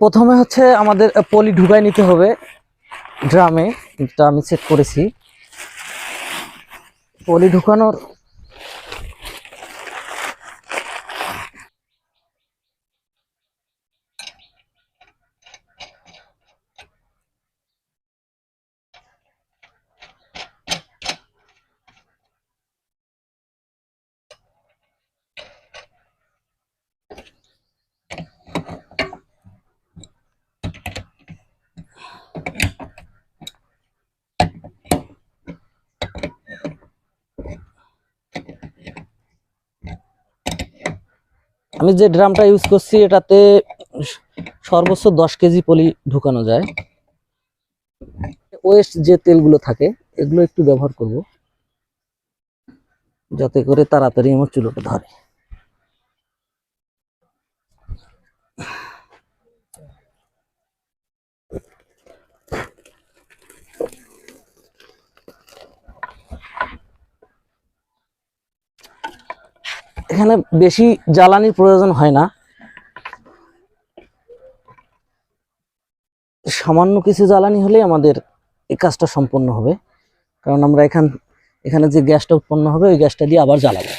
প্রথমে হচ্ছে আমাদের পলি ঢুকাই নিতে হবে ড্রামে, এটা আমি চেক করেছি। পলি ঢুকানোর আমি যে ড্রামটা ইউজ করছি এটাতে সর্বোচ্চ 10 কেজি পলি ঢুকানো যায়। ওয়েস্ট যে তেলগুলো থাকে এগুলো একটু ব্যবহার করব যাতে করে তাড়াতাড়ি আমার চুলোটা ধরে। এখানে বেশি জ্বালানির প্রয়োজন হয় না, সামান্য কিছু জ্বালানি হলেই আমাদের এই কাজটা সম্পন্ন হবে। কারণ আমরা এখানে যে গ্যাসটা উৎপন্ন হবে ওই গ্যাসটা দিয়ে আবার জ্বালাবো।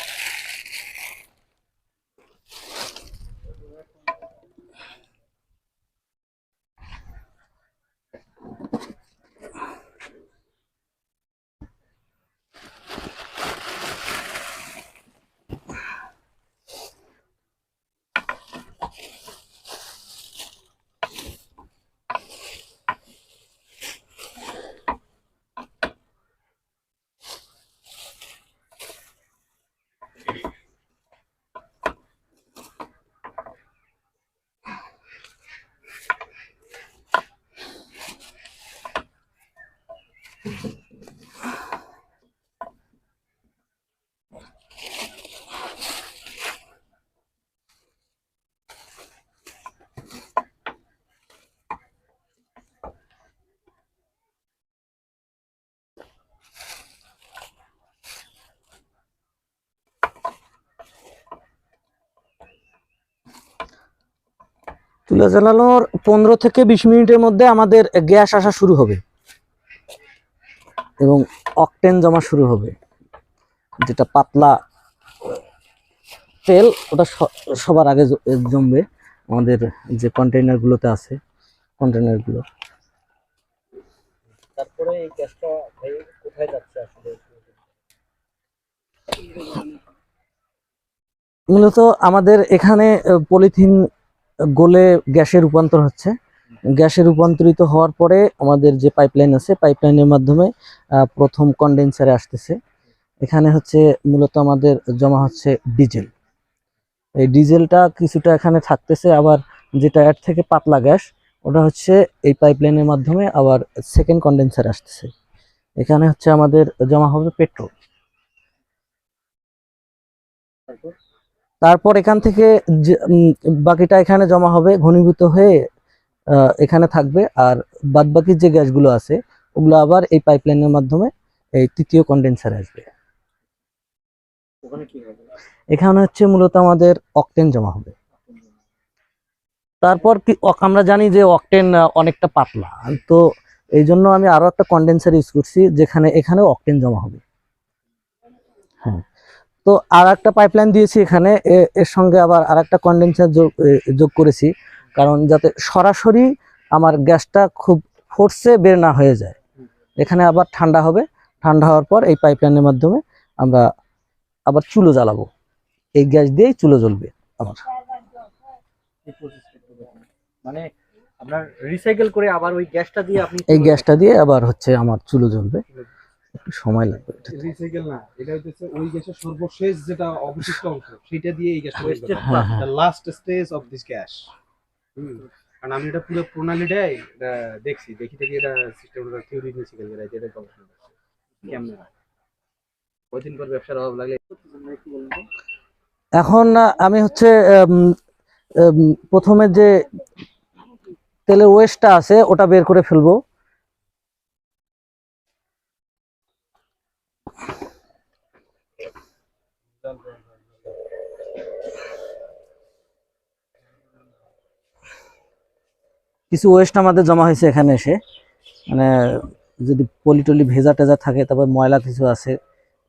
চুলা জ্বালানোর 15 থেকে 20 মিনিটের মধ্যে আমাদের গ্যাস আসা শুরু হবে এবং অকটেন জমা শুরু হবে, যেটা পাতলা তেল ওটা সবার আগে জমবে আমাদের যে কন্টেইনারগুলোতে আছে কন্টেইনারগুলো। তারপরে এই গ্যাসটা কোথায় যাচ্ছে আসলে? মূলত আমাদের এখানে পলিথিন গলে গ্যাসে রূপান্তর হচ্ছে। গ্যাসে রূপান্তরিত হওয়ার পরে আমাদের যে পাইপলাইন আছে পাইপলাইনের মাধ্যমে প্রথম কন্ডেন্সারে আসতেছে। এখানে হচ্ছে মূলত আমাদের জমা হচ্ছে ডিজেল। এই ডিজেলটা কিছুটা এখানে থাকতেছে, আবার যেটা এর থেকে পাতলা গ্যাস ওটা হচ্ছে এই পাইপলাইনের মাধ্যমে আবার সেকেন্ড কন্ডেন্সারে আসতেছে। এখানে হচ্ছে আমাদের জমা হবে পেট্রোল। তারপর এখান থেকে বাকিটা এখানে জমা হবে, ঘনীভূত হয়ে এখানে থাকবে, আর বাদবাকি যে গ্যাসগুলো আছে ওগুলো আবার এই পাইপলাইনের মাধ্যমে এই তৃতীয় কন্ডেন্সারে আসবে। এখানে হচ্ছে মূলত আমাদের অকটেন জমা হবে। তারপর কি আমরা জানি যে অকটেন অনেকটা পাতলা, তো এই জন্য আমি আরো একটা কন্ডেন্সার ইউজ করছি যেখানে এখানে অকটেন জমা হবে। হ্যাঁ, তো আর একটা পাইপলাইন দিয়েছি এখানে, এর সঙ্গে আবার আর একটা কন্ডেন্সার যোগ করেছি, কারণ যাতে সরাসরি আমার গ্যাসটা খুব ফোর্সে বের না হয়ে যায়। এখানে আবার ঠান্ডা হবে, ঠান্ডা হওয়ার পর এই পাইপলাইনের মাধ্যমে আমরা আবার চুলো জ্বালাবো, এই গ্যাস দিয়েই চুলো জ্বলবে আমার। মানে আপনার রিসাইকেল করে আবার ওই গ্যাসটা দিয়ে আপনি এই গ্যাসটা দিয়ে আবার হচ্ছে আমার চুলো জ্বলবে, একটু সময় লাগবে। রিসাইকেল না, এটা হচ্ছে ওই গ্যাসের সর্বশেষ যেটা অবশিষ্ট অংশ সেটা দিয়ে এই গ্যাসটা the last stage of this gas. কারণ আমি এটা পুরো প্রণালীটাই এটা দেখি এটা সিস্টেমটা থিওরি নিয়ে শিখে গেলে যেটা গবেষণা করছে কেমনে হয় কয়দিন পর ব্যবসার অভাব লাগলে। এখন আমি হচ্ছে প্রথমে যে তেলের ওয়েস্টটা আছে ওটা বের করে ফেলবো। কিছু ওয়েস্ট আমাদের জমা হয়েছে এখানে এসে, মানে যদি পলিটলি ভেজা টেজা থাকে, তারপর ময়লা কিছু আছে,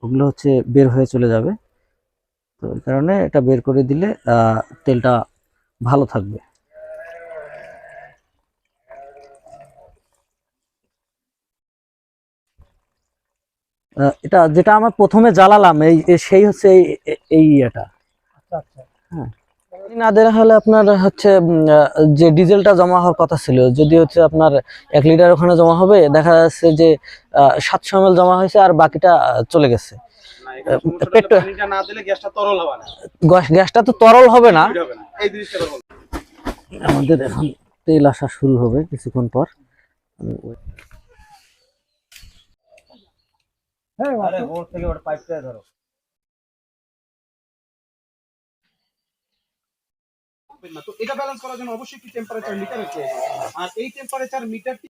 ওগুলো হচ্ছে বের হয়ে চলে যাবে। তো এই কারণে এটা বের করে দিলে তেলটা ভালো থাকবে। এটা যেটা আমরা প্রথমে জ্বালালাম সেই হচ্ছে এই এটা। হ্যাঁ, না দেওয়া হলে আপনার হচ্ছে যে ডিজেলটা জমা হওয়ার কথা ছিল, যদি হচ্ছে আপনার 1 লিটার ওখানে জমা হবে, দেখা যাচ্ছে যে 700 ml জমা হয়েছে আর বাকিটা চলে গেছে। না, এখানে সমস্যাটা হলো পানিটা না দিলে গ্যাসটা তরল হবে না, গ্যাসটা তো তরল হবে না। লিকুইড হবে না, এই জিনিসটা বলুন। আমাদের এখন তেল আসা শুরু হবে কিছুক্ষণ পর। আরে ওর থেকে ওর পাইপটা ধরো। না, তো এটা ব্যালেন্স করার জন্য অবশ্যই কি টেম্পারেচার মিটারের প্রয়োজন, আর এই টেম্পারেচার মিটারটি